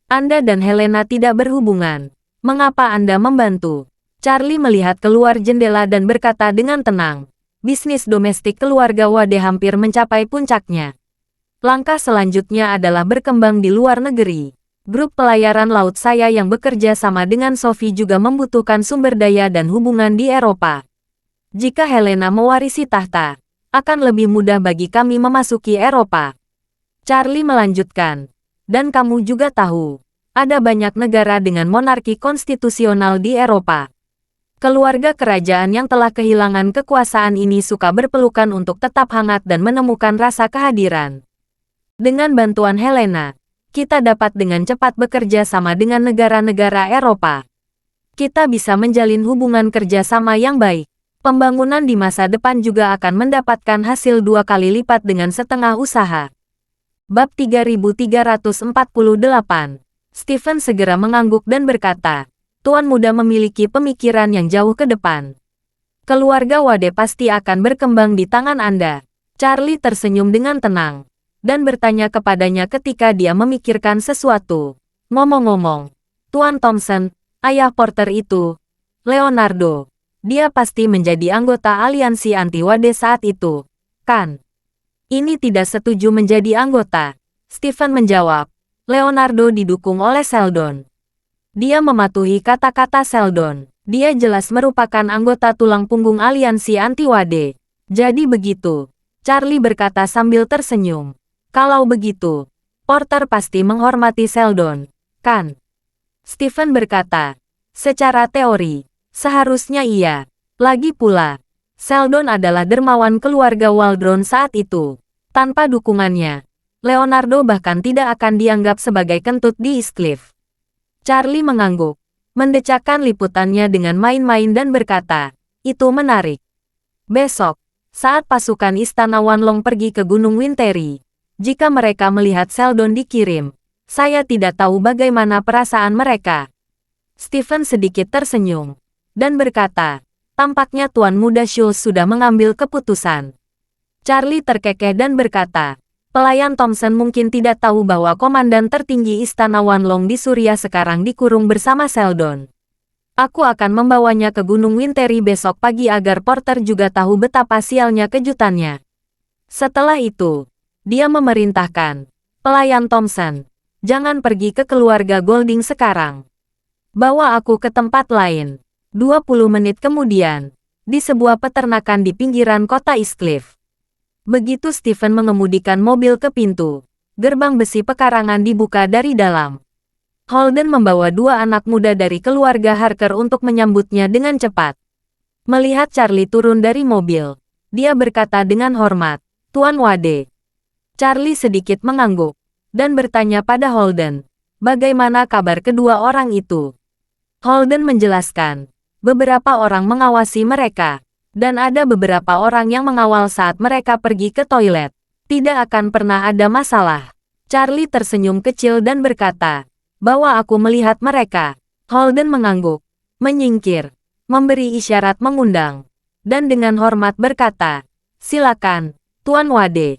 Anda dan Helena tidak berhubungan. Mengapa Anda membantu?" Charlie melihat keluar jendela dan berkata dengan tenang, "Bisnis domestik keluarga Wade hampir mencapai puncaknya. Langkah selanjutnya adalah berkembang di luar negeri. Grup pelayaran laut saya yang bekerja sama dengan Sophie juga membutuhkan sumber daya dan hubungan di Eropa. Jika Helena mewarisi tahta, akan lebih mudah bagi kami memasuki Eropa." Charlie melanjutkan, "Dan kamu juga tahu, ada banyak negara dengan monarki konstitusional di Eropa. Keluarga kerajaan yang telah kehilangan kekuasaan ini suka berpelukan untuk tetap hangat dan menemukan rasa kehadiran. Dengan bantuan Helena, kita dapat dengan cepat bekerja sama dengan negara-negara Eropa. Kita bisa menjalin hubungan kerjasama yang baik. Pembangunan di masa depan juga akan mendapatkan hasil 2 kali lipat dengan setengah usaha." Bab 3348. Stephen segera mengangguk dan berkata, "Tuan muda memiliki pemikiran yang jauh ke depan. Keluarga Wade pasti akan berkembang di tangan Anda." Charlie tersenyum dengan tenang dan bertanya kepadanya ketika dia memikirkan sesuatu. "Ngomong-ngomong, Tuan Thompson, ayah Porter itu, Leonardo, dia pasti menjadi anggota aliansi anti-Wade saat itu, kan?" "Ini tidak setuju menjadi anggota," Stephen menjawab. "Leonardo didukung oleh Seldon." Dia mematuhi kata-kata Seldon. Dia jelas merupakan anggota tulang punggung aliansi anti-Wade. "Jadi begitu," Charlie berkata sambil tersenyum. "Kalau begitu, Porter pasti menghormati Seldon, kan?" Stephen berkata, "Secara teori, seharusnya iya. Lagi pula, Seldon adalah dermawan keluarga Waldron saat itu. Tanpa dukungannya, Leonardo bahkan tidak akan dianggap sebagai kentut di Eastcliff." Charlie mengangguk, mendecakkan liputannya dengan main-main dan berkata, "Itu menarik. Besok, saat pasukan Istana Wanlong pergi ke Gunung Winteri, jika mereka melihat Seldon dikirim, saya tidak tahu bagaimana perasaan mereka." Stephen sedikit tersenyum dan berkata, "Tampaknya Tuan Muda Schultz sudah mengambil keputusan." Charlie terkekeh dan berkata, "Pelayan Thompson mungkin tidak tahu bahwa komandan tertinggi Istana Wanlong di Surya sekarang dikurung bersama Seldon." Aku akan membawanya ke Gunung Winteri besok pagi agar Porter juga tahu betapa sialnya kejutannya. Setelah itu, dia memerintahkan, "Pelayan Thompson, jangan pergi ke keluarga Golding sekarang. Bawa aku ke tempat lain." 20 menit kemudian, di sebuah peternakan di pinggiran kota Eastcliff. Begitu Stephen mengemudikan mobil ke pintu, gerbang besi pekarangan dibuka dari dalam. Holden membawa 2 anak muda dari keluarga Harker untuk menyambutnya dengan cepat. Melihat Charlie turun dari mobil, dia berkata dengan hormat, "Tuan Wade." Charlie sedikit mengangguk, dan bertanya pada Holden, bagaimana kabar kedua orang itu. Holden menjelaskan, beberapa orang mengawasi mereka, dan ada beberapa orang yang mengawal saat mereka pergi ke toilet. Tidak akan pernah ada masalah. Charlie tersenyum kecil dan berkata, "Bahwa aku melihat mereka." Holden mengangguk, menyingkir, memberi isyarat mengundang, dan dengan hormat berkata, "Silakan, Tuan Wade."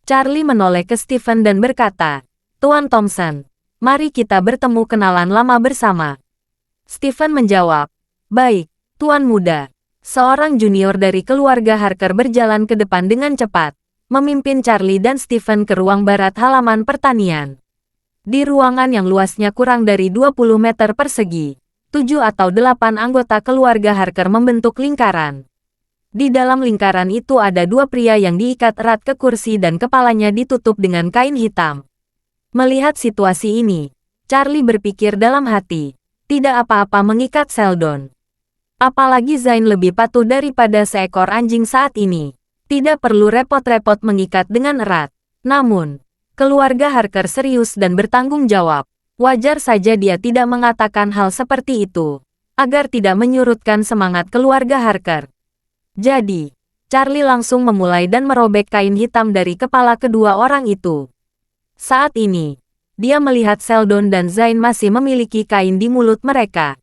Charlie menoleh ke Stephen dan berkata, "Tuan Thompson, mari kita bertemu kenalan lama bersama." Stephen menjawab, "Baik, Tuan Muda." Seorang junior dari keluarga Harker berjalan ke depan dengan cepat, memimpin Charlie dan Stephen ke ruang barat halaman pertanian. Di ruangan yang luasnya kurang dari 20 meter persegi, 7 atau 8 anggota keluarga Harker membentuk lingkaran. Di dalam lingkaran itu ada 2 pria yang diikat erat ke kursi dan kepalanya ditutup dengan kain hitam. Melihat situasi ini, Charlie berpikir dalam hati, tidak apa-apa mengikat Sheldon. Apalagi Zain lebih patuh daripada seekor anjing saat ini. Tidak perlu repot-repot mengikat dengan erat. Namun, keluarga Harker serius dan bertanggung jawab. Wajar saja dia tidak mengatakan hal seperti itu, agar tidak menyurutkan semangat keluarga Harker. Jadi, Charlie langsung memulai dan merobek kain hitam dari kepala kedua orang itu. Saat ini, dia melihat Sheldon dan Zain masih memiliki kain di mulut mereka.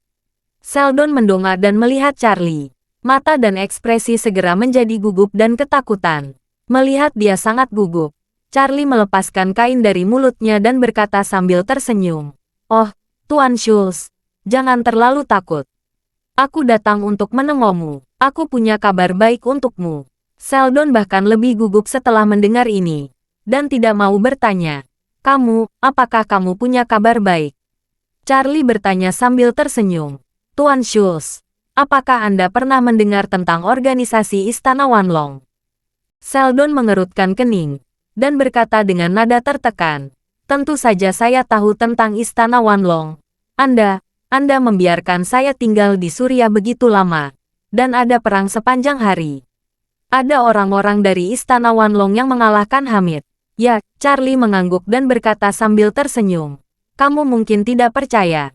Sheldon mendongak dan melihat Charlie. Mata dan ekspresi segera menjadi gugup dan ketakutan. Melihat dia sangat gugup, Charlie melepaskan kain dari mulutnya dan berkata sambil tersenyum, "Oh, Tuan Schultz, jangan terlalu takut. Aku datang untuk menengokmu. Aku punya kabar baik untukmu." Sheldon bahkan lebih gugup setelah mendengar ini, dan tidak mau bertanya, apakah kamu punya kabar baik?" Charlie bertanya sambil tersenyum, "Tuan Schultz, apakah Anda pernah mendengar tentang organisasi Istana Wanlong?" Sheldon mengerutkan kening, dan berkata dengan nada tertekan, "Tentu saja saya tahu tentang Istana Wanlong. Anda membiarkan saya tinggal di Surya begitu lama, dan ada perang sepanjang hari. Ada orang-orang dari Istana Wanlong yang mengalahkan Hamid." "Ya," Charlie mengangguk dan berkata sambil tersenyum, "kamu mungkin tidak percaya.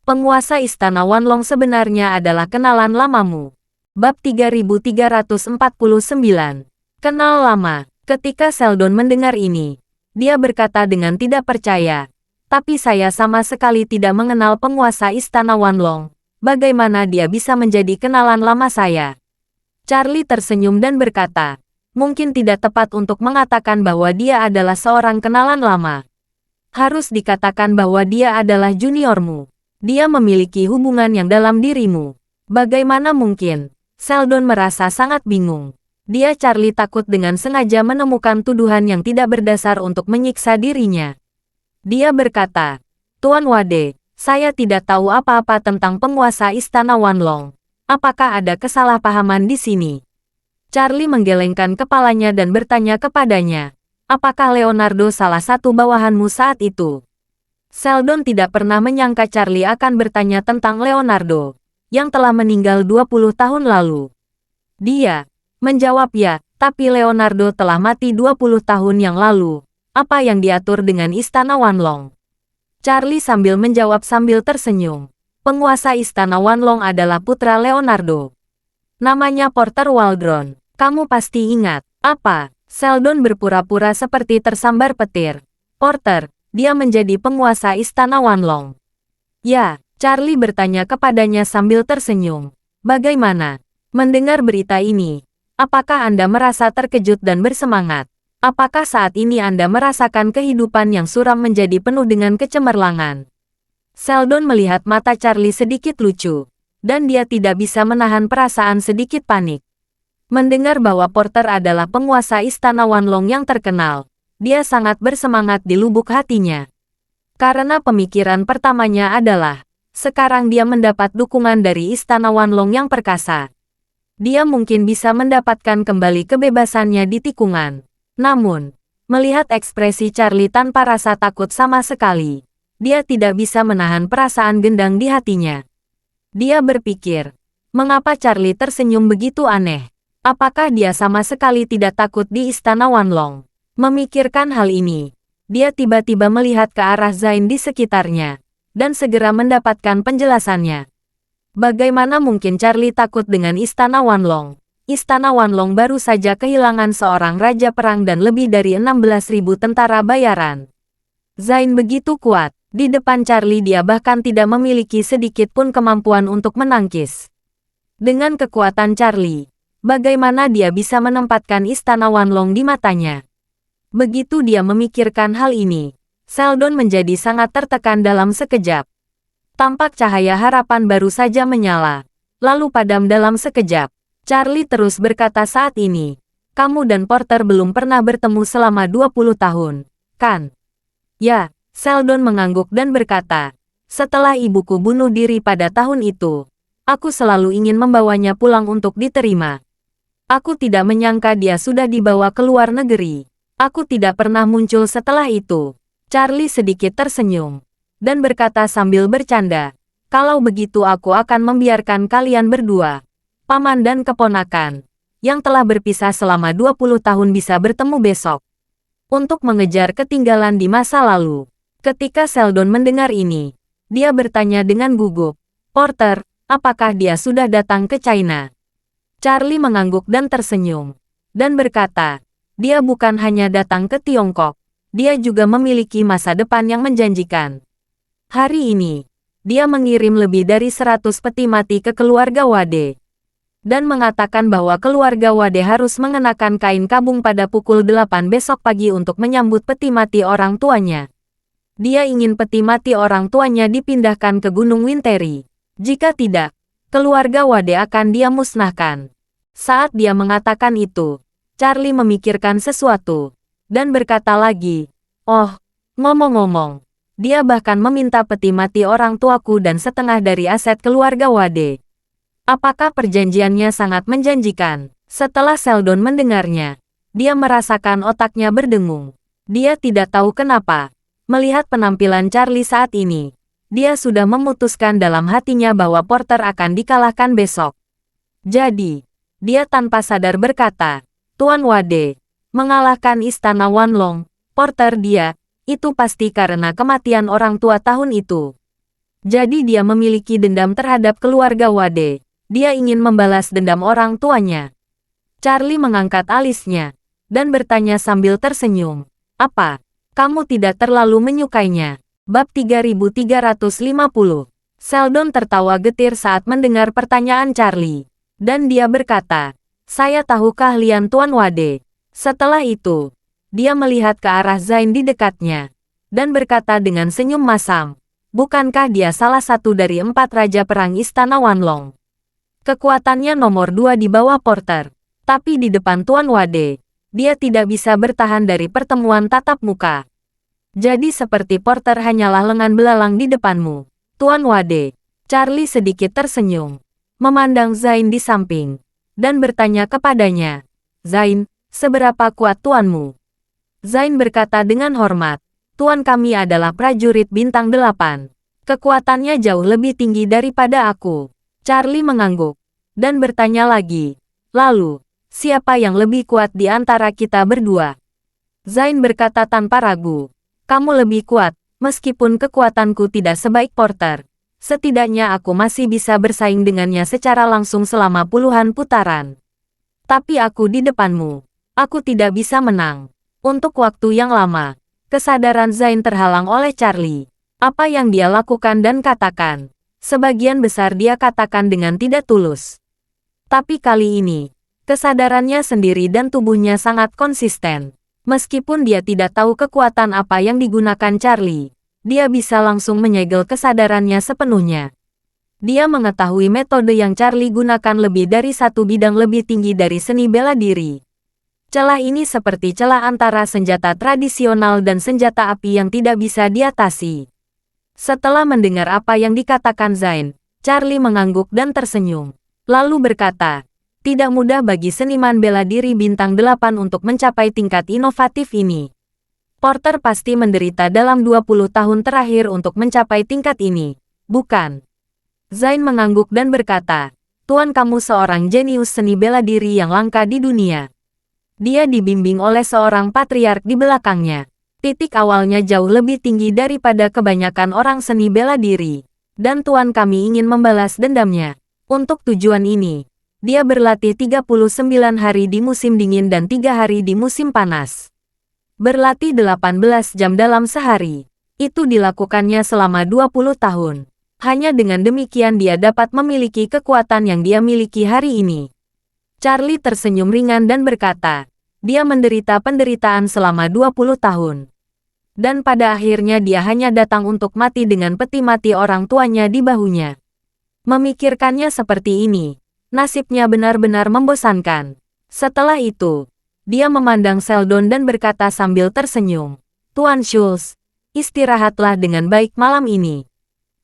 Penguasa Istana Wanlong sebenarnya adalah kenalan lamamu." Bab 3349. Kenal lama. Ketika Sheldon mendengar ini, dia berkata dengan tidak percaya, "Tapi saya sama sekali tidak mengenal penguasa Istana Wanlong. Bagaimana dia bisa menjadi kenalan lama saya?" Charlie tersenyum dan berkata, "Mungkin tidak tepat untuk mengatakan bahwa dia adalah seorang kenalan lama. Harus dikatakan bahwa dia adalah juniormu. Dia memiliki hubungan yang dalam dirimu." "Bagaimana mungkin?" Sheldon merasa sangat bingung. Charlie takut dengan sengaja menemukan tuduhan yang tidak berdasar untuk menyiksa dirinya. Dia berkata, "Tuan Wade, saya tidak tahu apa-apa tentang penguasa Istana Wanlong. Apakah ada kesalahpahaman di sini?" Charlie menggelengkan kepalanya dan bertanya kepadanya, "Apakah Leonardo salah satu bawahanmu saat itu?" Sheldon tidak pernah menyangka Charlie akan bertanya tentang Leonardo, yang telah meninggal 20 tahun lalu. Dia menjawab, "Ya, tapi Leonardo telah mati 20 tahun yang lalu. Apa yang diatur dengan Istana Wanlong?" Charlie sambil menjawab sambil tersenyum, "Penguasa Istana Wanlong adalah putra Leonardo. Namanya Porter Waldron. Kamu pasti ingat." "Apa?" Sheldon berpura-pura seperti tersambar petir. "Porter, dia menjadi penguasa Istana Wanlong." "Ya," Charlie bertanya kepadanya sambil tersenyum. "Bagaimana mendengar berita ini? Apakah Anda merasa terkejut dan bersemangat? Apakah saat ini Anda merasakan kehidupan yang suram menjadi penuh dengan kecemerlangan?" Sheldon melihat mata Charlie sedikit lucu, dan dia tidak bisa menahan perasaan sedikit panik. Mendengar bahwa Porter adalah penguasa Istana Wanlong yang terkenal, dia sangat bersemangat di lubuk hatinya. Karena pemikiran pertamanya adalah, sekarang dia mendapat dukungan dari Istana Wanlong yang perkasa. Dia mungkin bisa mendapatkan kembali kebebasannya di tikungan. Namun, melihat ekspresi Charlie tanpa rasa takut sama sekali, dia tidak bisa menahan perasaan gendang di hatinya. Dia berpikir, mengapa Charlie tersenyum begitu aneh? Apakah dia sama sekali tidak takut di Istana Wanlong? Memikirkan hal ini, dia tiba-tiba melihat ke arah Zain di sekitarnya, dan segera mendapatkan penjelasannya. Bagaimana mungkin Charlie takut dengan Istana Wanlong? Istana Wanlong baru saja kehilangan seorang raja perang dan lebih dari 16.000 tentara bayaran. Zain begitu kuat, di depan Charlie dia bahkan tidak memiliki sedikit pun kemampuan untuk menangkis. Dengan kekuatan Charlie, bagaimana dia bisa menempatkan Istana Wanlong di matanya? Begitu dia memikirkan hal ini, Sheldon menjadi sangat tertekan dalam sekejap. Tampak cahaya harapan baru saja menyala, lalu padam dalam sekejap. Charlie terus berkata saat ini, kamu dan Porter belum pernah bertemu selama 20 tahun, kan? Ya, Sheldon mengangguk dan berkata, setelah ibuku bunuh diri pada tahun itu, aku selalu ingin membawanya pulang untuk diterima. Aku tidak menyangka dia sudah dibawa ke luar negeri. Aku tidak pernah muncul setelah itu. Charlie sedikit tersenyum, dan berkata sambil bercanda, kalau begitu aku akan membiarkan kalian berdua, paman dan keponakan, yang telah berpisah selama 20 tahun bisa bertemu besok. Untuk mengejar ketinggalan di masa lalu. Ketika Sheldon mendengar ini, dia bertanya dengan gugup, Porter, apakah dia sudah datang ke China? Charlie mengangguk dan tersenyum, dan berkata, dia bukan hanya datang ke Tiongkok, dia juga memiliki masa depan yang menjanjikan. Hari ini, dia mengirim lebih dari 100 peti mati ke keluarga Wade, dan mengatakan bahwa keluarga Wade harus mengenakan kain kabung pada pukul 8 besok pagi untuk menyambut peti mati orang tuanya. Dia ingin peti mati orang tuanya dipindahkan ke Gunung Winteri. Jika tidak, keluarga Wade akan dia musnahkan. Saat dia mengatakan itu, Charlie memikirkan sesuatu, dan berkata lagi, oh, ngomong-ngomong, dia bahkan meminta peti mati orang tuaku dan setengah dari aset keluarga Wade. Apakah perjanjiannya sangat menjanjikan? Setelah Sheldon mendengarnya, dia merasakan otaknya berdengung. Dia tidak tahu kenapa. Melihat penampilan Charlie saat ini, dia sudah memutuskan dalam hatinya bahwa Porter akan dikalahkan besok. Jadi, dia tanpa sadar berkata, Tuan Wade, mengalahkan Istana Wanlong, Porter dia, itu pasti karena kematian orang tua tahun itu. Jadi dia memiliki dendam terhadap keluarga Wade. Dia ingin membalas dendam orang tuanya. Charlie mengangkat alisnya, dan bertanya sambil tersenyum, apa? Kamu tidak terlalu menyukainya? Bab 3350. Sheldon tertawa getir saat mendengar pertanyaan Charlie. Dan dia berkata, saya tahu keahlian Tuan Wade. Setelah itu, dia melihat ke arah Zain di dekatnya, dan berkata dengan senyum masam, bukankah dia salah satu dari 4 raja perang Istana Wanlong? Kekuatannya nomor 2 di bawah Porter, tapi di depan Tuan Wade, dia tidak bisa bertahan dari pertemuan tatap muka. Jadi seperti Porter hanyalah lengan belalang di depanmu, Tuan Wade. Charlie sedikit tersenyum, memandang Zain di samping, dan bertanya kepadanya, Zain, seberapa kuat tuanmu? Zain berkata dengan hormat, Tuan kami adalah prajurit bintang 8. Kekuatannya jauh lebih tinggi daripada aku. Charlie mengangguk, dan bertanya lagi, lalu, siapa yang lebih kuat di antara kita berdua? Zain berkata tanpa ragu, kamu lebih kuat, meskipun kekuatanku tidak sebaik Porter. Setidaknya aku masih bisa bersaing dengannya secara langsung selama puluhan putaran. Tapi aku di depanmu, aku tidak bisa menang. Untuk waktu yang lama, kesadaran Zain terhalang oleh Charlie. Apa yang dia lakukan dan katakan, sebagian besar dia katakan dengan tidak tulus. Tapi kali ini, kesadarannya sendiri dan tubuhnya sangat konsisten. Meskipun dia tidak tahu kekuatan apa yang digunakan Charlie, dia bisa langsung menyegel kesadarannya sepenuhnya. Dia mengetahui metode yang Charlie gunakan lebih dari satu bidang lebih tinggi dari seni bela diri. Celah ini seperti celah antara senjata tradisional dan senjata api yang tidak bisa diatasi. Setelah mendengar apa yang dikatakan Zain, Charlie mengangguk dan tersenyum. Lalu berkata, tidak mudah bagi seniman bela diri bintang 8 untuk mencapai tingkat inovatif ini. Porter pasti menderita dalam 20 tahun terakhir untuk mencapai tingkat ini, bukan? Zain mengangguk dan berkata, Tuan kamu seorang jenius seni bela diri yang langka di dunia. Dia dibimbing oleh seorang patriark di belakangnya. Titik awalnya jauh lebih tinggi daripada kebanyakan orang seni bela diri. Dan Tuan kami ingin membalas dendamnya. Untuk tujuan ini, dia berlatih 39 hari di musim dingin dan 3 hari di musim panas. Berlatih 18 jam dalam sehari. Itu dilakukannya selama 20 tahun. Hanya dengan demikian dia dapat memiliki kekuatan yang dia miliki hari ini. Charlie tersenyum ringan dan berkata, dia menderita penderitaan selama 20 tahun. Dan pada akhirnya dia hanya datang untuk mati dengan peti mati orang tuanya di bahunya. Memikirkannya seperti ini, nasibnya benar-benar membosankan. Setelah itu, dia memandang Sheldon dan berkata sambil tersenyum, Tuan Schultz, istirahatlah dengan baik malam ini.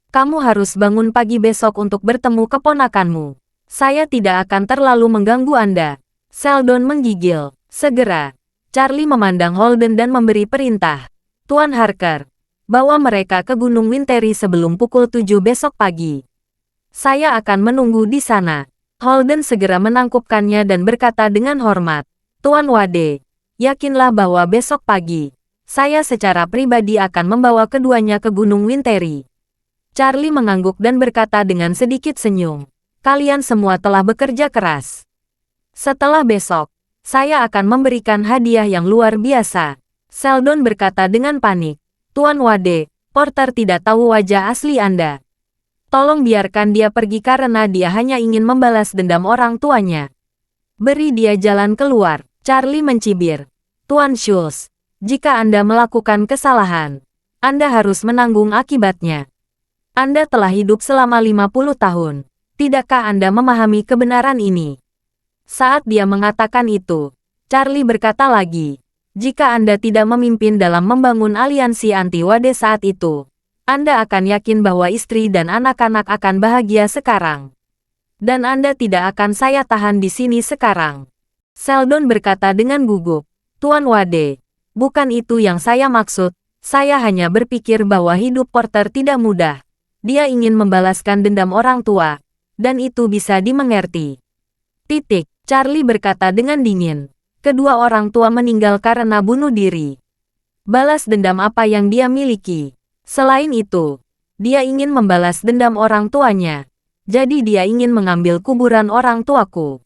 Kamu harus bangun pagi besok untuk bertemu keponakanmu. Saya tidak akan terlalu mengganggu Anda. Sheldon menggigil. Segera, Charlie memandang Holden dan memberi perintah. Tuan Harker, bawa mereka ke Gunung Winteri sebelum pukul 7 besok pagi. Saya akan menunggu di sana. Holden segera menangkupkannya dan berkata dengan hormat. Tuan Wade, yakinlah bahwa besok pagi, saya secara pribadi akan membawa keduanya ke Gunung Winteri. Charlie mengangguk dan berkata dengan sedikit senyum. Kalian semua telah bekerja keras. Setelah besok, saya akan memberikan hadiah yang luar biasa. Sheldon berkata dengan panik. Tuan Wade, Porter tidak tahu wajah asli Anda. Tolong biarkan dia pergi karena dia hanya ingin membalas dendam orang tuanya. Beri dia jalan keluar. Charlie mencibir. Tuan Schultz, jika Anda melakukan kesalahan, Anda harus menanggung akibatnya. Anda telah hidup selama 50 tahun. Tidakkah Anda memahami kebenaran ini? Saat dia mengatakan itu, Charlie berkata lagi, jika Anda tidak memimpin dalam membangun aliansi anti-Wade saat itu, Anda akan yakin bahwa istri dan anak-anak akan bahagia sekarang. Dan Anda tidak akan saya tahan di sini sekarang. Sheldon berkata dengan gugup, Tuan Wade, bukan itu yang saya maksud, saya hanya berpikir bahwa hidup Porter tidak mudah. Dia ingin membalaskan dendam orang tua, dan itu bisa dimengerti. Titik, Charlie berkata dengan dingin. Kedua orang tua meninggal karena bunuh diri. Balas dendam apa yang dia miliki? Selain itu, dia ingin membalas dendam orang tuanya. Jadi dia ingin mengambil kuburan orang tuaku.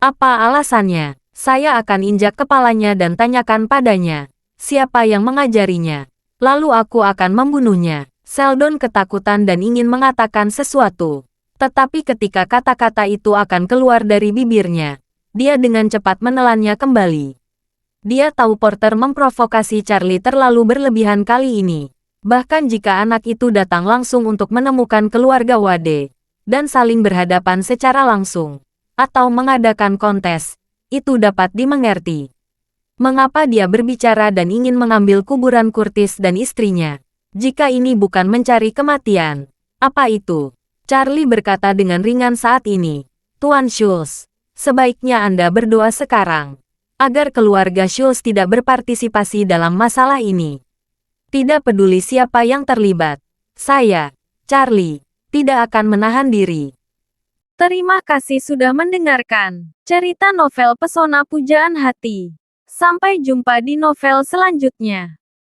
Apa alasannya? Saya akan injak kepalanya dan tanyakan padanya, siapa yang mengajarinya. Lalu aku akan membunuhnya. Sheldon ketakutan dan ingin mengatakan sesuatu. Tetapi ketika kata-kata itu akan keluar dari bibirnya, dia dengan cepat menelannya kembali. Dia tahu Porter memprovokasi Charlie terlalu berlebihan kali ini. Bahkan jika anak itu datang langsung untuk menemukan keluarga Wade, dan saling berhadapan secara langsung, atau mengadakan kontes, itu dapat dimengerti. Mengapa dia berbicara dan ingin mengambil kuburan Curtis dan istrinya? Jika ini bukan mencari kematian, apa itu? Charlie berkata dengan ringan saat ini. Tuan Schultz, sebaiknya Anda berdoa sekarang, agar keluarga Schultz tidak berpartisipasi dalam masalah ini. Tidak peduli siapa yang terlibat, saya, Charlie, tidak akan menahan diri. Terima kasih sudah mendengarkan cerita novel Pesona Pujaan Hati. Sampai jumpa di novel selanjutnya.